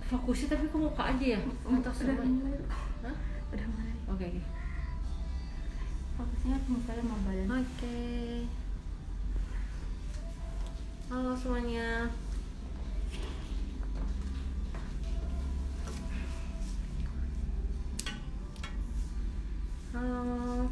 fokusnya tapi ke muka aja ya? Atau udah mulai. Hah? Udah mulai. Oke. Fokusnya ke muka sama badan. Oke. Halo semuanya. Halo.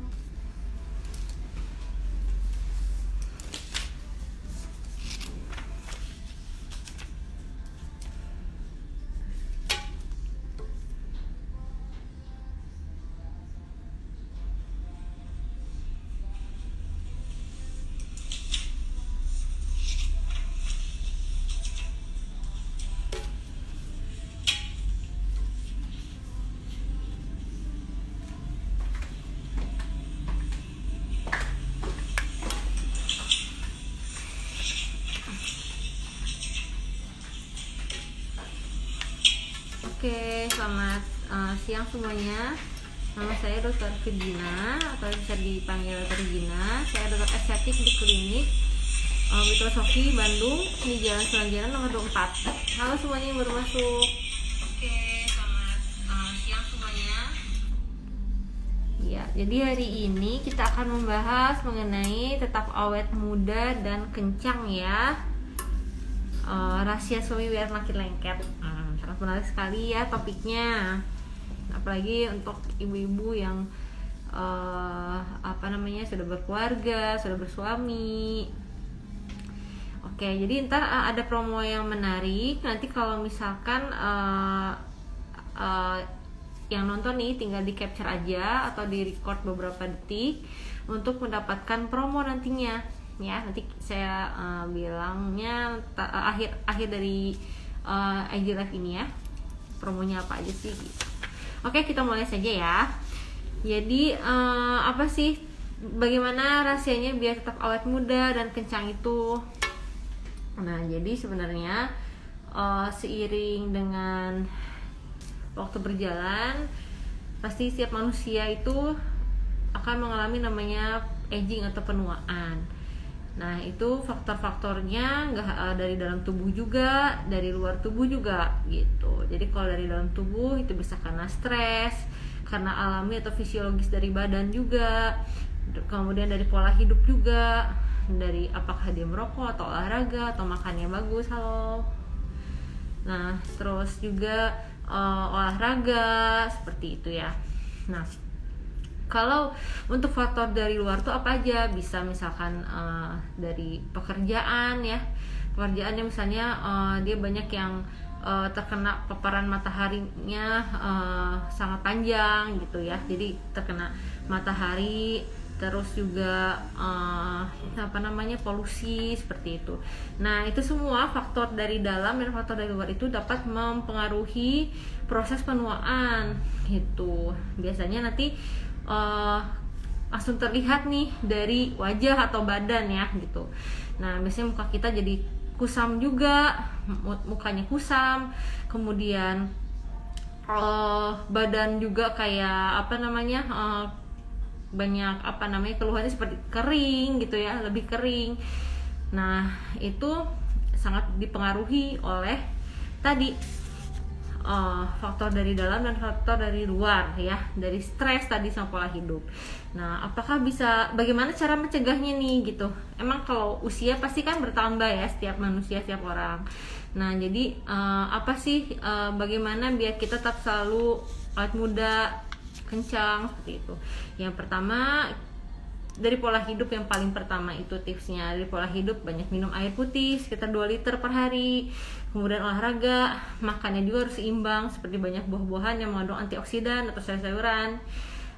Oke, selamat siang semuanya. Nama saya Dr. Regina atau bisa dipanggil Dr. Regina. Saya dokter estetik di klinik Wito Sofi Bandung di Jalan Selanjana nomor 24. Halo semuanya yang baru masuk. Oke, selamat siang semuanya. Ya, jadi hari ini kita akan membahas mengenai tetap awet muda dan kencang ya. Rahasia suami biar makin lengket. Sangat menarik sekali ya topiknya, apalagi untuk ibu-ibu yang sudah berkeluarga, sudah bersuami. Oke, jadi ntar ada promo yang menarik. Nanti kalau misalkan yang nonton nih tinggal di capture aja atau di record beberapa detik untuk mendapatkan promo nantinya ya. Nanti saya bilangnya akhir dari IG live ini ya, promonya apa aja sih gitu. Oke, kita mulai saja ya. Jadi bagaimana rahasianya biar tetap awet muda dan kencang itu? Nah, jadi sebenarnya seiring dengan waktu berjalan, pasti setiap manusia itu akan mengalami namanya aging atau penuaan. Nah, itu faktor-faktornya nggak dari dalam tubuh juga, dari luar tubuh juga gitu. Jadi kalau dari dalam tubuh itu bisa karena stres, karena alami atau fisiologis dari badan juga, kemudian dari pola hidup juga, dari apakah dia merokok atau olahraga atau makannya bagus. Halo. Nah, terus juga olahraga seperti itu ya. Nah, kalau untuk faktor dari luar tuh apa aja? Bisa misalkan dari pekerjaan ya. Pekerjaannya misalnya dia banyak yang terkena paparan mataharinya sangat panjang gitu ya. Jadi terkena matahari, terus juga polusi seperti itu. Nah, itu semua faktor dari dalam dan faktor dari luar itu dapat mempengaruhi proses penuaan gitu. Biasanya nanti langsung terlihat nih dari wajah atau badan ya gitu. Nah, biasanya muka kita jadi kusam juga, mukanya kusam, kemudian badan juga kayak banyak keluhannya seperti kering gitu ya, lebih kering. Nah, itu sangat dipengaruhi oleh tadi faktor dari dalam dan faktor dari luar ya, dari stres tadi sama pola hidup. Nah, bagaimana cara mencegahnya nih gitu? Emang kalau usia pasti kan bertambah ya, setiap manusia, setiap orang. Nah, jadi bagaimana biar kita tetap selalu awet muda, kencang seperti itu. Yang pertama dari pola hidup, yang paling pertama itu tipsnya dari pola hidup, banyak minum air putih sekitar 2 liter per hari. Kemudian olahraga, makannya juga harus seimbang seperti banyak buah-buahan yang mengandung antioksidan atau sayur-sayuran.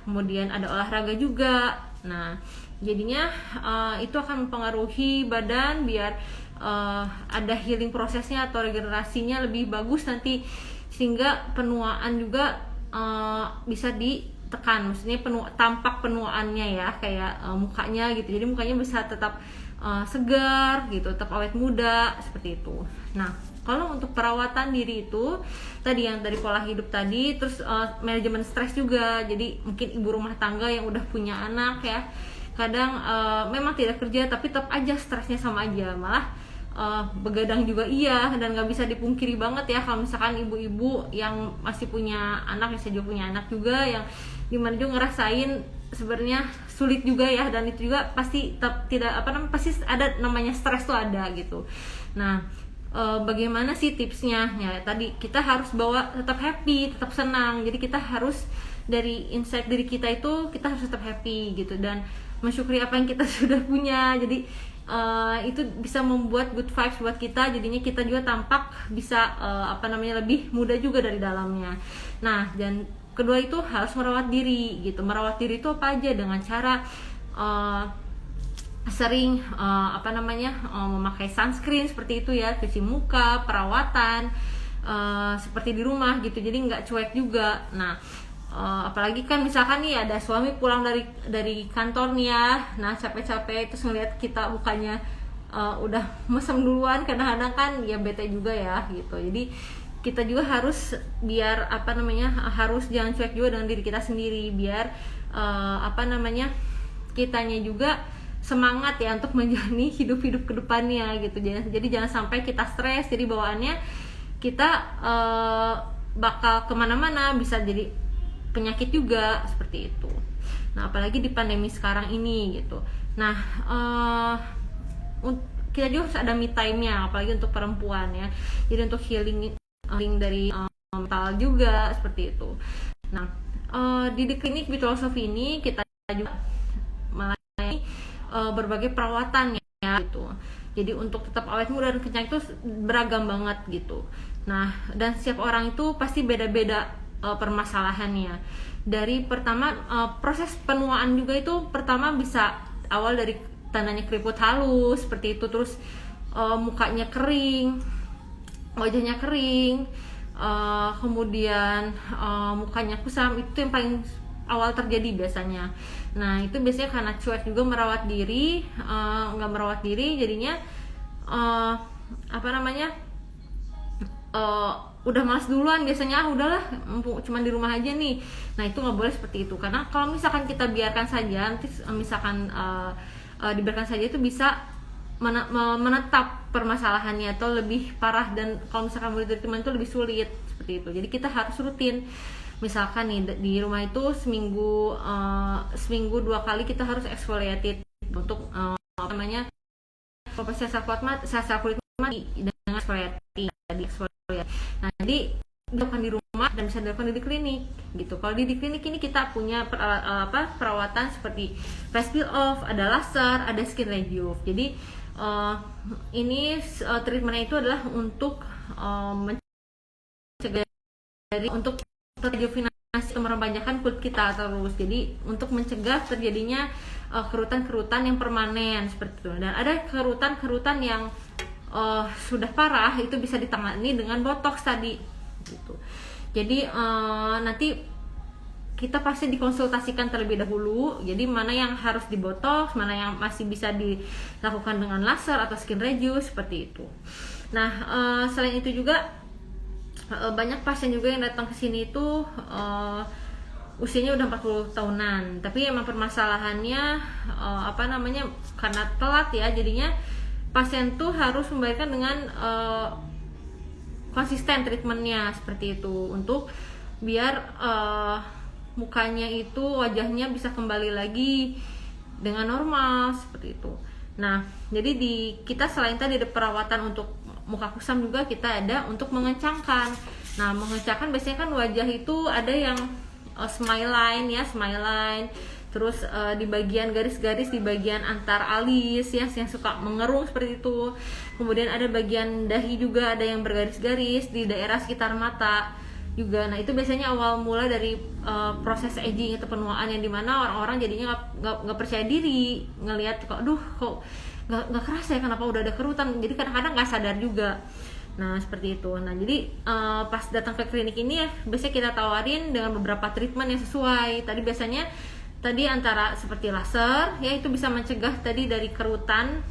Kemudian ada olahraga juga. Nah, jadinya itu akan mempengaruhi badan biar ada healing prosesnya atau regenerasinya lebih bagus nanti, sehingga penuaan juga bisa ditekan. Maksudnya tampak penuaannya ya, kayak mukanya gitu. Jadi mukanya bisa tetap segar gitu, tetap awet muda seperti itu. Nah, kalau untuk perawatan diri itu tadi yang dari pola hidup tadi, terus manajemen stres juga. Jadi mungkin ibu rumah tangga yang udah punya anak ya, kadang memang tidak kerja tapi tetap aja stresnya sama aja, malah begadang juga iya, dan nggak bisa dipungkiri banget ya kalau misalkan ibu-ibu yang masih punya anak, yang saya juga punya anak juga, yang dimana juga ngerasain sebenarnya sulit juga ya, dan itu juga pasti tidak pasti ada namanya stres tuh ada gitu. Nah, bagaimana sih tipsnya ya? Tadi kita harus bawa tetap happy, tetap senang. Jadi kita harus dari inside diri kita itu kita harus tetap happy gitu, dan mensyukuri apa yang kita sudah punya. Jadi itu bisa membuat good vibes buat kita, jadinya kita juga tampak bisa lebih muda juga dari dalamnya. Nah, dan kedua itu harus merawat diri gitu. Merawat diri itu apa aja? Dengan cara sering memakai sunscreen seperti itu ya, cuci muka, perawatan seperti di rumah gitu, jadi nggak cuek juga. Nah, apalagi kan misalkan nih ada suami pulang dari kantornya, nah capek-capek terus ngeliat kita mukanya udah mesem duluan, kadang-kadang kan ya bete juga ya gitu. Jadi kita juga harus biar harus jangan cuek juga dengan diri kita sendiri, biar kitanya juga semangat ya untuk menjalani hidup kedepannya gitu. Jadi jangan sampai kita stres, jadi bawaannya kita bakal kemana-mana, bisa jadi penyakit juga seperti itu. Nah, apalagi di pandemi sekarang ini gitu. Nah, kita juga harus ada me time-nya, apalagi untuk perempuan ya. Jadi untuk healing dari mental juga seperti itu. Nah, di The Clinic Beauty Philosophy ini kita juga melayani berbagai perawatan ya gitu. Jadi untuk tetap awet muda dan kencang itu beragam banget gitu. Nah, dan setiap orang itu pasti beda-beda permasalahannya. Dari pertama proses penuaan juga itu pertama bisa awal dari tandanya keriput halus seperti itu, terus mukanya kering, wajahnya kering, kemudian mukanya kusam, itu yang paling awal terjadi biasanya. Nah, itu biasanya karena cuek juga merawat diri, nggak merawat diri, jadinya udah malas duluan biasanya, udahlah cuman di rumah aja nih. Nah, itu nggak boleh seperti itu, karena kalau misalkan kita biarkan saja, nanti misalkan dibiarkan saja itu bisa menetap permasalahannya atau lebih parah, dan kalau misalkan mau treatment itu lebih sulit seperti itu. Jadi kita harus rutin, misalkan nih di rumah itu seminggu 2 kali kita harus exfoliated untuk sel kulit mati dengan exfoliating tadi. Nah, jadi dilakukan di rumah dan bisa dilakukan di klinik gitu. Kalau di klinik ini kita punya perawatan seperti face peel off, ada laser, ada skin rejuve. Jadi ini treatmentnya itu adalah untuk mencegah untuk rejuvenasi atau merembajakan kulit kita terus. Jadi untuk mencegah terjadinya kerutan-kerutan yang permanen seperti itu. Dan ada kerutan-kerutan yang sudah parah, itu bisa ditangani dengan botox tadi gitu. Jadi nanti kita pasti dikonsultasikan terlebih dahulu, jadi mana yang harus dibotox, mana yang masih bisa dilakukan dengan laser atau skin rejuve seperti itu. Nah, selain itu juga banyak pasien juga yang datang ke sini itu usianya udah 40 tahunan, tapi emang permasalahannya karena telat ya, jadinya pasien tuh harus membayarkan dengan konsisten treatmentnya seperti itu, untuk biar mukanya itu, wajahnya bisa kembali lagi dengan normal seperti itu. Nah, jadi kita selain tadi ada perawatan untuk muka kusam, juga kita ada untuk mengencangkan. Nah, mengencangkan biasanya kan wajah itu ada yang smile line, terus di bagian garis-garis di bagian antar alis ya, yang suka mengerung seperti itu. Kemudian ada bagian dahi juga, ada yang bergaris-garis di daerah sekitar mata juga. Nah, itu biasanya awal mula dari proses aging atau penuaan, yang dimana orang-orang jadinya nggak percaya diri ngelihat kok nggak kerasa ya, kenapa udah ada kerutan. Jadi kadang-kadang nggak sadar juga. Nah, seperti itu. Nah, jadi pas datang ke klinik ini ya, biasanya kita tawarin dengan beberapa treatment yang sesuai. Tadi antara seperti laser ya, itu bisa mencegah tadi dari kerutan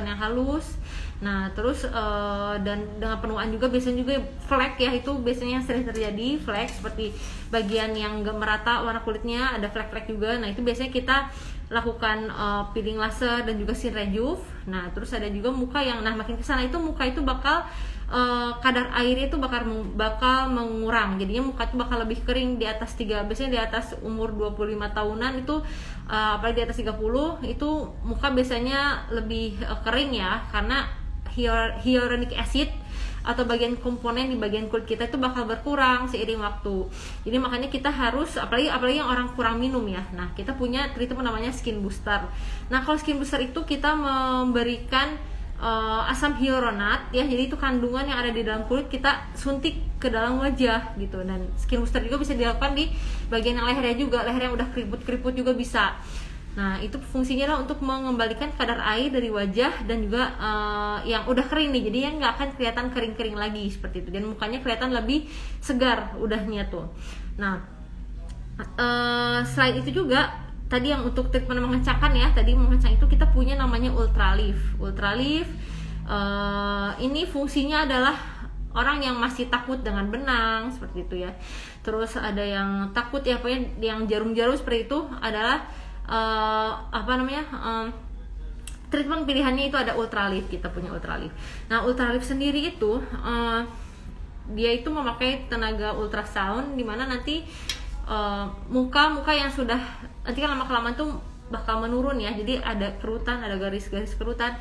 yang halus. Nah, terus dan dengan penuaan juga biasanya juga flek ya, itu biasanya sering terjadi flek seperti bagian yang gak merata warna kulitnya, ada flek-flek juga. Nah, itu biasanya kita lakukan peeling laser dan juga skin rejuve. Nah terus ada juga muka yang, nah makin kesana itu muka itu bakal kadar airnya itu bakal mengurang, jadinya muka itu bakal lebih kering di atas biasanya di atas umur 25 tahunan itu, apalagi di atas 30 itu muka biasanya lebih kering ya, karena hyaluronic acid atau bagian komponen di bagian kulit kita itu bakal berkurang seiring waktu. Jadi makanya kita harus, apalagi yang orang kurang minum ya, nah kita punya treatment namanya skin booster. Nah kalau skin booster itu kita memberikan asam hyaluronat ya, jadi itu kandungan yang ada di dalam kulit kita suntik ke dalam wajah gitu. Dan skin booster juga bisa dilakukan di bagian yang lehernya juga, leher yang udah keriput juga bisa. Nah itu fungsinya adalah untuk mengembalikan kadar air dari wajah dan juga yang udah kering nih, jadi yang nggak akan kelihatan kering-kering lagi seperti itu, dan mukanya kelihatan lebih segar udahnya tuh. Nah selain itu juga tadi yang untuk treatment mengencangkan ya, tadi mengencang itu kita punya namanya Ultralift. Ini fungsinya adalah orang yang masih takut dengan benang seperti itu ya. Terus ada yang takut ya, pokoknya yang jarum-jarum seperti itu adalah treatment pilihannya itu ada Ultralift, kita punya Ultralift. Nah Ultralift sendiri itu dia itu memakai tenaga ultrasound, dimana nanti muka yang sudah nanti kan lama-kelamaan tuh bakal menurun ya, jadi ada kerutan, ada garis-garis kerutan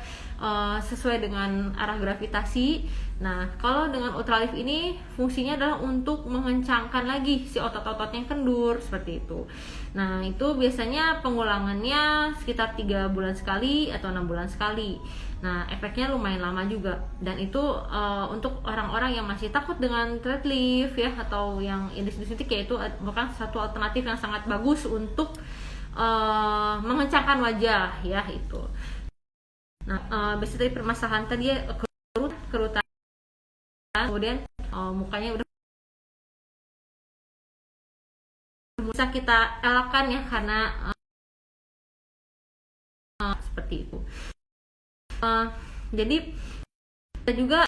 sesuai dengan arah gravitasi. Nah kalau dengan Ultralift ini fungsinya adalah untuk mengencangkan lagi si otot-otot yang kendur seperti itu. Nah itu biasanya pengulangannya sekitar 3 bulan sekali atau 6 bulan sekali. Nah efeknya lumayan lama juga, dan itu untuk orang-orang yang masih takut dengan thread lift ya, atau yang disuntik ya, itu bukan satu alternatif yang sangat bagus untuk mengencangkan wajah ya itu. Nah biasanya dari permasalahan tadi ya, kerutan, kemudian mukanya udah bisa kita elakkan ya, karena seperti itu. Jadi kita juga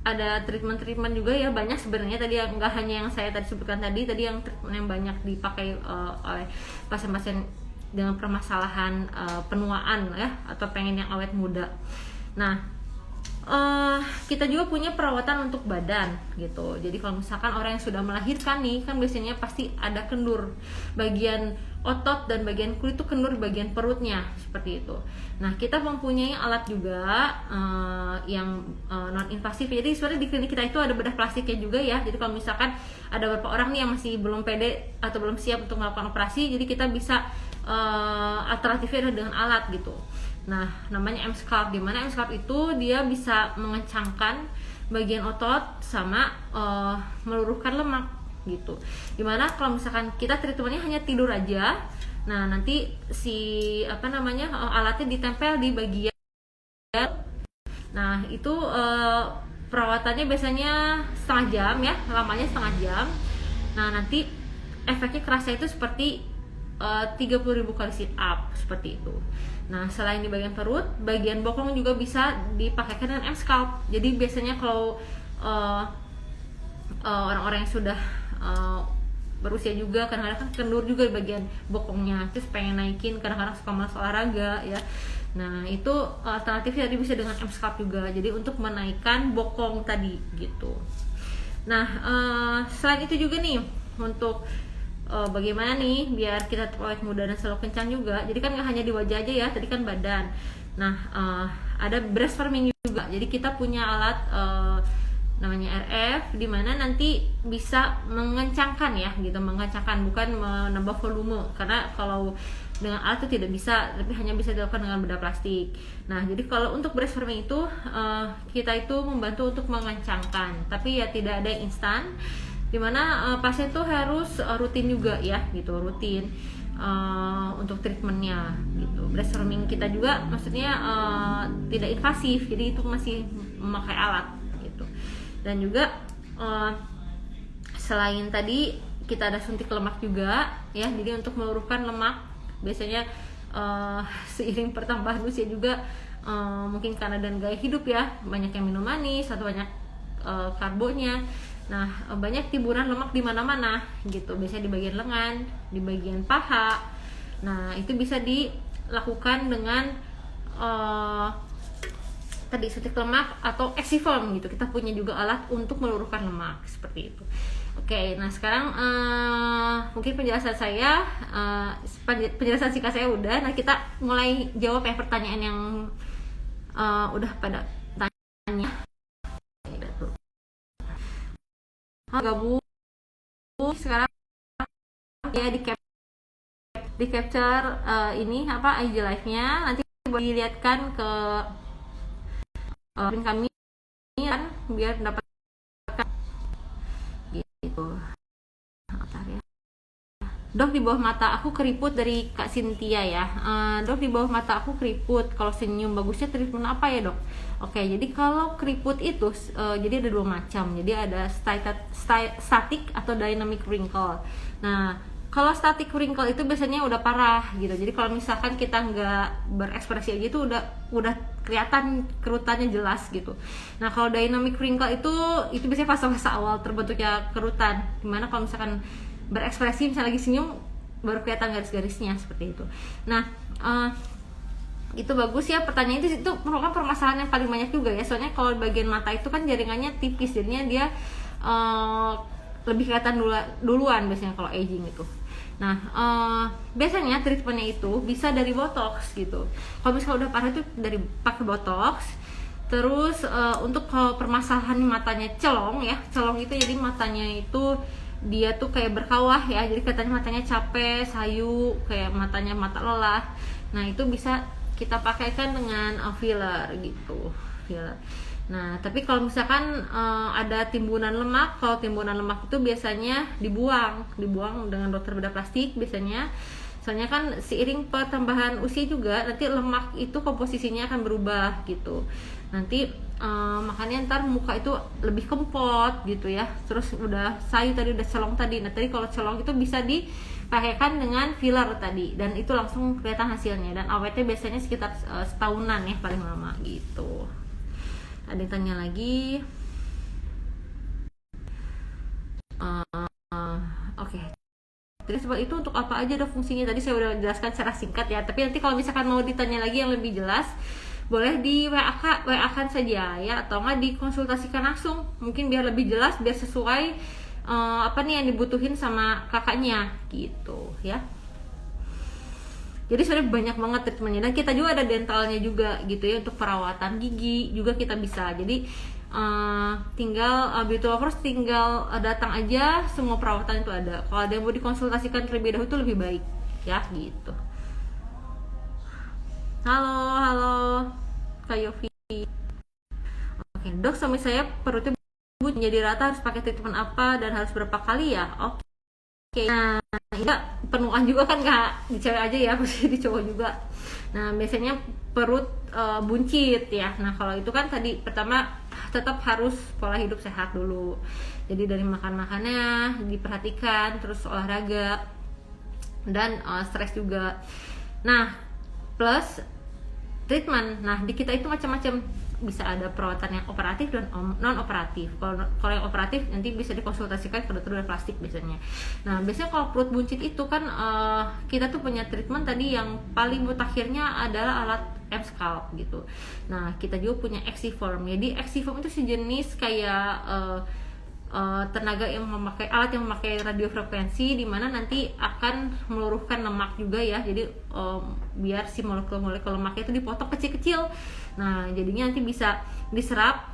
ada treatment juga ya, banyak sebenarnya tadi, yang nggak hanya yang saya tadi sebutkan tadi yang treatment yang banyak dipakai oleh pasien-pasien dengan permasalahan penuaan ya, atau pengen yang awet muda. Nah kita juga punya perawatan untuk badan gitu. Jadi kalau misalkan orang yang sudah melahirkan nih, kan biasanya pasti ada kendur bagian otot dan bagian kulit itu kendur di bagian perutnya seperti itu. Nah kita mempunyai alat juga yang non invasif. Jadi sebenarnya di klinik kita itu ada bedah plastiknya juga ya. Jadi kalau misalkan ada beberapa orang nih yang masih belum pede atau belum siap untuk melakukan operasi, jadi kita bisa alternatifnya dengan alat gitu. Nah namanya M-Scalp, dimana M-Scalp itu dia bisa mengencangkan bagian otot sama meluruhkan lemak gitu. Dimana kalau misalkan kita treatmentnya hanya tidur aja, nah nanti si alatnya ditempel di bagian, nah itu perawatannya biasanya setengah jam ya, lamanya setengah jam. Nah nanti efeknya kerasa itu seperti 30.000 kali sit up seperti itu. Nah selain di bagian perut, bagian bokong juga bisa dipakaikan dengan M-Scalp. Jadi biasanya kalau orang-orang yang sudah berusia juga, kadang-kadang kan kendur juga di bagian bokongnya, terus pengen naikin, kadang-kadang suka malas olahraga ya. Nah itu alternatifnya tadi bisa dengan M-Scalp juga, jadi untuk menaikkan bokong tadi gitu. Nah selain itu juga nih, untuk bagaimana nih biar kita terlihat muda dan selalu kencang juga. Jadi kan nggak hanya di wajah aja ya, tadi kan badan. Nah ada breast firming juga. Jadi kita punya alat namanya RF, dimana nanti bisa mengencangkan ya gitu, mengencangkan, bukan menambah volume, karena kalau dengan alat itu tidak bisa, tapi hanya bisa dilakukan dengan bedah plastik. Nah jadi kalau untuk breast firming itu kita itu membantu untuk mengencangkan, tapi ya tidak ada yang instan, dimana pasien tuh harus rutin juga ya gitu, rutin untuk treatmentnya gitu. Breast firming kita juga maksudnya tidak invasif, jadi itu masih memakai alat gitu. Dan juga selain tadi kita ada suntik lemak juga ya, jadi untuk meluruhkan lemak. Biasanya seiring pertambahan usia juga mungkin karena dan gaya hidup ya, banyak yang minum manis atau banyak karbonya. Nah banyak tiburan lemak di mana-mana gitu, biasanya di bagian lengan, di bagian paha, Nah itu bisa dilakukan dengan tadi suntik lemak atau Exiform gitu. Kita punya juga alat untuk meluruhkan lemak seperti itu. Oke, nah sekarang mungkin penjelasan saya, penjelasan singkat saya udah. Nah kita mulai jawab ya pertanyaan yang udah pada tanya. Gabung sekarang ya di capture ini apa IG live-nya, nanti dilihatkan ke link kami kan biar mendapatkan gitu. Dok, di bawah mata aku keriput, dari Kak Cynthia ya. Dok, di bawah mata aku keriput, kalau senyum bagusnya treatment apa ya dok? Oke, jadi kalau keriput itu jadi ada dua macam. Jadi ada static atau dynamic wrinkle. Nah, kalau static wrinkle itu biasanya udah parah gitu. Jadi kalau misalkan kita nggak berekspresi aja itu udah kelihatan kerutannya jelas gitu. Nah, kalau dynamic wrinkle itu biasanya fase-fase awal terbentuknya kerutan. Dimana kalau misalkan berekspresi misalnya lagi senyum baru kelihatan garis-garisnya seperti itu. Nah, itu bagus ya pertanyaan itu merupakan permasalahan yang paling banyak juga ya. Soalnya kalau bagian mata itu kan jaringannya tipis, jadinya dia lebih kelihatan duluan biasanya kalau aging itu. Nah, biasanya treatmentnya itu bisa dari botox gitu. Kalau misalnya udah parah itu dari pakai botox. Terus untuk permasalahan matanya celong ya, celong itu jadi matanya itu dia tuh kayak berkawah ya, jadi katanya matanya capek, sayu, kayak matanya mata lelah. Nah itu bisa kita pakaikan dengan filler gitu, filler. Nah tapi kalau misalkan ada timbunan lemak, kalau timbunan lemak itu biasanya dibuang dengan dokter bedah plastik biasanya. Soalnya kan seiring pertambahan usia juga nanti lemak itu komposisinya akan berubah gitu. Nanti makanya ntar muka itu lebih kempot gitu ya. Terus udah sayu tadi, udah celong tadi. Nah tadi kalau celong itu bisa dipakaikan dengan filler tadi, dan itu langsung kelihatan hasilnya. Dan awetnya biasanya sekitar setahunan ya paling lama gitu. Ada yang tanya lagi? Oke. Jadi sebab itu untuk apa aja ada fungsinya, tadi saya udah jelaskan secara singkat ya. Tapi nanti kalau misalkan mau ditanya lagi yang lebih jelas, boleh di WA kan saja ya, atau nggak dikonsultasikan langsung, mungkin biar lebih jelas, biar sesuai apa nih yang dibutuhin sama kakaknya gitu ya. Jadi sebenarnya banyak banget treatmentnya, dan kita juga ada dentalnya juga gitu ya, untuk perawatan gigi juga kita bisa. Jadi tinggal beauty lovers tinggal datang aja, semua perawatan itu ada. Kalau ada yang mau dikonsultasikan terlebih dahulu itu lebih baik ya gitu. Halo Kak Yofi. Oke, dok, suami saya perutnya menjadi rata, harus pakai treatment apa dan harus berapa kali ya? Oke. Nah, enggak penuhan juga kan nggak di cewek aja ya, pasti di cowok juga. Nah, biasanya perut buncit ya. Nah, kalau itu kan tadi pertama tetap harus pola hidup sehat dulu. Jadi dari makannya diperhatikan, terus olahraga dan stres juga. Nah, plus treatment. Nah, di kita itu macam-macam, bisa ada perawatan yang operatif dan non operatif. Kalau yang operatif nanti bisa dikonsultasikan ke dokter bedah plastik biasanya. Nah, biasanya kalau perut buncit itu kan kita tuh punya treatment tadi yang paling mutakhirnya adalah alat M-Scalp gitu. Nah, kita juga punya Exiform. Jadi Exiform itu sejenis kayak tenaga yang memakai alat yang memakai radiofrekuensi, di mana nanti akan meluruhkan lemak juga ya. Jadi biar si molekul-molekul lemaknya itu dipotong kecil-kecil. Nah, jadinya nanti bisa diserap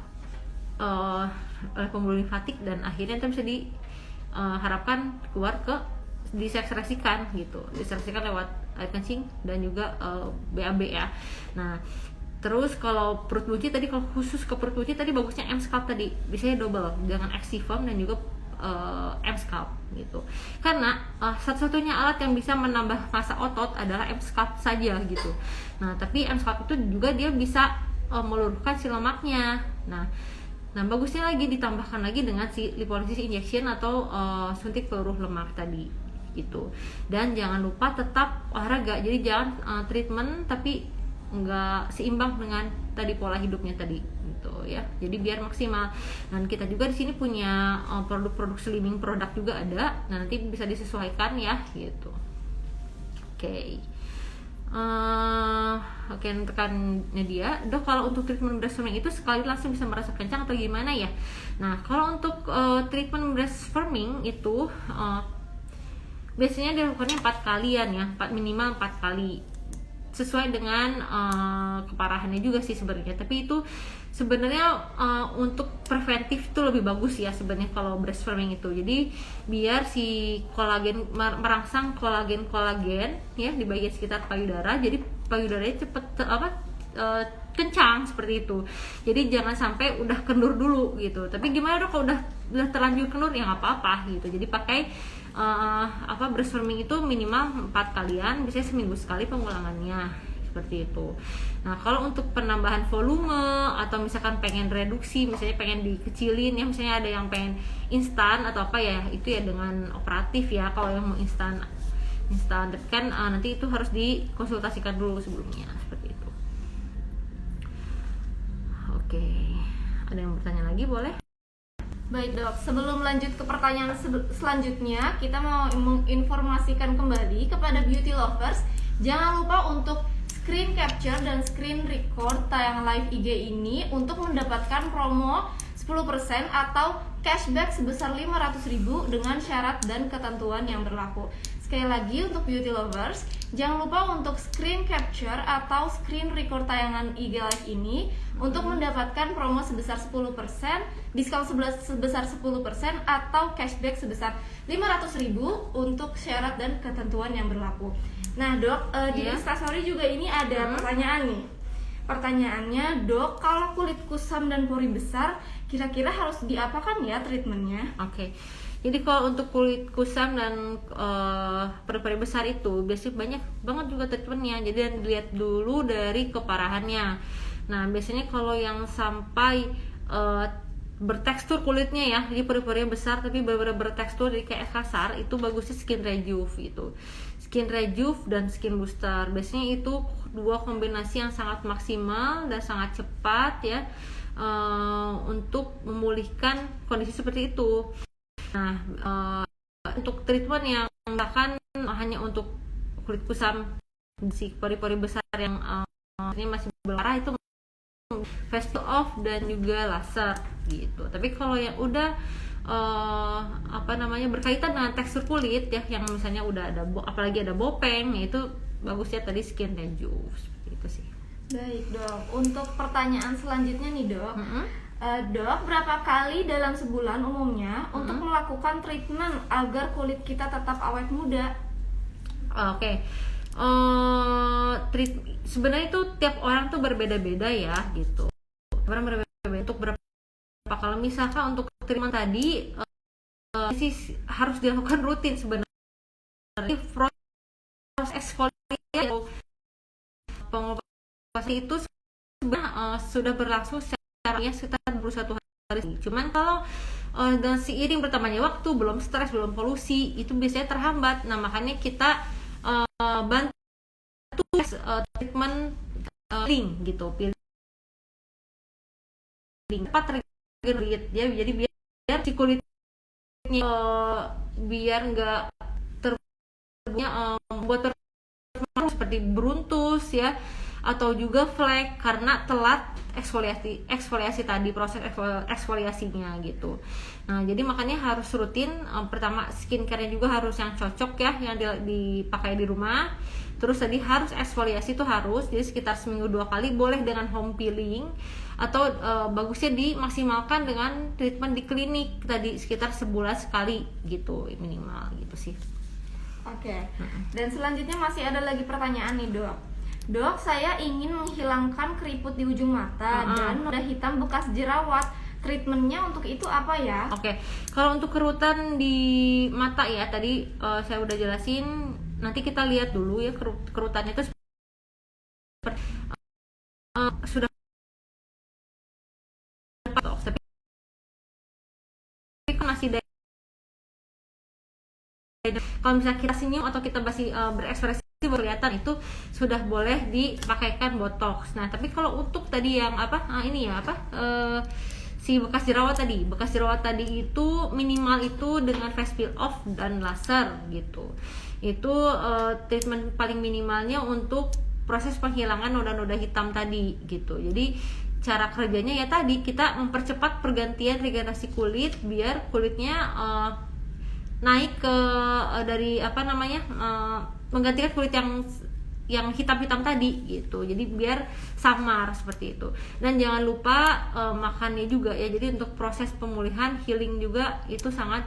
oleh pembuluh limfatik, dan akhirnya nanti bisa diharapkan keluar disekresikan gitu. Disekresikan lewat air kencing dan juga BAB ya. Nah, terus kalau perut buncit tadi, kalau khusus ke perut buncit tadi bagusnya M-Scalp tadi, biasanya double dengan Exiform dan juga M-Scalp gitu. Karena satu-satunya alat yang bisa menambah massa otot adalah M-Scalp saja gitu. Nah, tapi M-Scalp itu juga dia bisa meluruhkan si lemaknya. Nah, bagusnya lagi ditambahkan lagi dengan si lipolysis injection atau suntik peluruh lemak tadi gitu. Dan jangan lupa tetap olahraga. Jadi jangan treatment tapi nggak seimbang dengan tadi pola hidupnya tadi gitu ya. Jadi biar maksimal. Dan kita juga di sini punya produk-produk slimming produk juga ada. Nah, nanti bisa disesuaikan ya gitu. Oke. Oke, rekannya dia, Dok, kalau untuk treatment breast firming itu sekali langsung bisa merasa kencang atau gimana ya? Nah, kalau untuk treatment breast firming itu biasanya dilakukannya 4 kalian ya, minimal 4 kali, sesuai dengan keparahannya juga sih sebenarnya. Tapi itu sebenarnya untuk preventif itu lebih bagus ya sebenarnya kalau breast firming itu. Jadi biar si kolagen merangsang kolagen ya di bagian sekitar payudara, jadi payudaranya cepet kencang seperti itu. Jadi jangan sampai udah kendur dulu gitu. Tapi gimana Dok kalau udah terlanjur kendur, ya nggak apa-apa gitu. Jadi pakai breast firming itu minimal 4 kalian, biasanya seminggu sekali pengulangannya seperti itu. Nah, kalau untuk penambahan volume atau misalkan pengen reduksi, misalnya pengen dikecilin ya, misalnya ada yang pengen instan atau apa ya, itu ya dengan operatif ya. Kalau yang mau instan kan nanti itu harus dikonsultasikan dulu sebelumnya seperti itu. Oke, ada yang bertanya lagi boleh? Baik Dok, sebelum lanjut ke pertanyaan selanjutnya, kita mau menginformasikan kembali kepada beauty lovers, jangan lupa untuk screen capture dan screen record tayangan live IG ini untuk mendapatkan promo 10% atau cashback sebesar 500.000 dengan syarat dan ketentuan yang berlaku. Sekali lagi untuk beauty lovers, jangan lupa untuk screen capture atau screen record tayangan IG live ini untuk mendapatkan promo sebesar 10%, diskon sebesar 10% atau cashback sebesar 500.000 untuk syarat dan ketentuan yang berlaku. Nah Dok, di Instastory juga ini ada pertanyaan nih. Pertanyaannya, Dok, kalau kulit kusam dan pori besar, kira-kira harus diapakan ya treatmentnya? Oke. Jadi kalau untuk kulit kusam dan pori-pori besar itu biasanya banyak banget juga treatmentnya. Jadi dilihat dulu dari keparahannya. Nah, biasanya kalau yang sampai bertekstur kulitnya ya, jadi pori-porinya besar tapi benar-benar bertekstur jadi kayak kasar, itu bagusnya skin rejuve gitu. Skin rejuve dan skin booster. Biasanya itu dua kombinasi yang sangat maksimal dan sangat cepat ya untuk memulihkan kondisi seperti itu. Nah, untuk treatment yang bahkan hanya untuk kulit kusam, si pori-pori besar yang ini masih berwarna, itu facial off dan juga laser gitu. Tapi kalau yang udah berkaitan dengan tekstur kulit ya, yang misalnya udah ada apalagi ada bopeng, yaitu bagusnya tadi skin rejuve seperti itu sih. Baik Dok, untuk pertanyaan selanjutnya nih Dok. Dok, berapa kali dalam sebulan umumnya untuk melakukan treatment agar kulit kita tetap awet muda? Oke. Sebenarnya itu tiap orang tuh berbeda-beda ya gitu. Orang berbeda-beda untuk berapa kali. Misalkan untuk treatment tadi sih harus dilakukan rutin sebenarnya. Proses eksfoliasi atau pengobatan itu sebenarnya sudah berlangsung secara sekitar 21 hari. Cuman kalau dengan seiring bertambahnya waktu, belum stres, belum polusi, itu biasanya terhambat. Nah, makanya kita bantu treatment peeling gitu, peeling tepat kulit ya, jadi biar si kulitnya biar nggak membuat seperti beruntus ya, atau juga flek karena telat eksfoliasi tadi, proses eksfoliasinya gitu. Nah, jadi makanya harus rutin. Pertama, skincare-nya juga harus yang cocok ya, yang dipakai di rumah. Terus tadi harus eksfoliasi itu harus, jadi sekitar seminggu 2 kali, boleh dengan home peeling atau bagusnya dimaksimalkan dengan treatment di klinik tadi sekitar sebulan sekali gitu minimal gitu sih. Oke. Dan selanjutnya masih ada lagi pertanyaan nih Dok. Dok, saya ingin menghilangkan keriput di ujung mata dan noda hitam bekas jerawat. Treatmentnya untuk itu apa ya? Oke. Kalau untuk kerutan di mata ya, tadi saya udah jelasin. Nanti kita lihat dulu ya kerutannya itu sudah tapi kan masih ada. Kalau misalnya kita senyum atau kita masih berekspresi kelihatan, itu sudah boleh dipakaikan botox. Nah, tapi kalau untuk tadi yang si bekas jerawat tadi itu minimal itu dengan face peel off dan laser gitu. Itu treatment paling minimalnya untuk proses penghilangan noda-noda hitam tadi gitu. Jadi cara kerjanya ya tadi kita mempercepat pergantian regenerasi kulit biar kulitnya naik ke dari menggantikan kulit yang hitam-hitam tadi gitu. Jadi biar samar seperti itu. Dan jangan lupa makannya juga ya. Jadi untuk proses pemulihan healing juga itu sangat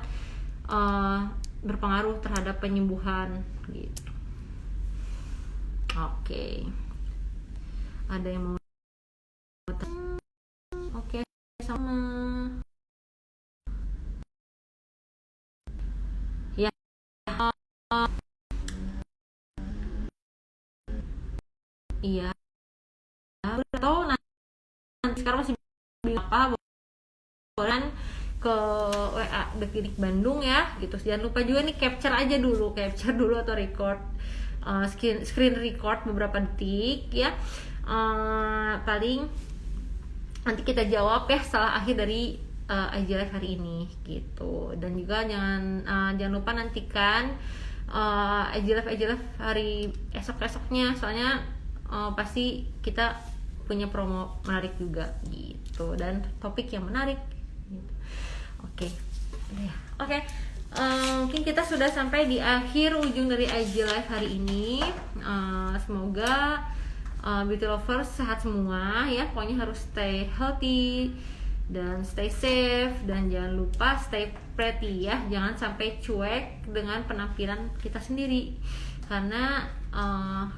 berpengaruh terhadap penyembuhan gitu. Oke. Ada yang mau Oke, sama. Ya. Iya. Atau nanti sekarang masih bingung apa boleh ke WA The Clinic Bandung ya gitu. Jangan lupa juga nih capture dulu atau record screen record beberapa detik ya. Paling nanti kita jawab ya setelah akhir dari IG Live hari ini gitu. Dan juga jangan lupa nantikan IG Live hari esoknya soalnya pasti kita punya promo menarik juga gitu dan topik yang menarik gitu. Oke. Mungkin kita sudah sampai di akhir ujung dari IG Live hari ini. Semoga beauty lovers sehat semua ya. Pokoknya harus stay healthy dan stay safe dan jangan lupa stay pretty ya. Jangan sampai cuek dengan penampilan kita sendiri. Karena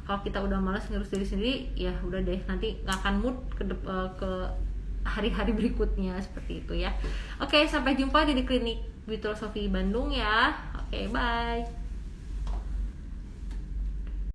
kalau kita udah malas ngurus diri sendiri ya udah deh, nanti nggak akan mood ke hari-hari berikutnya seperti itu ya. Oke, sampai jumpa di Klinik Beauty Philosophy Bandung ya. Oke, bye.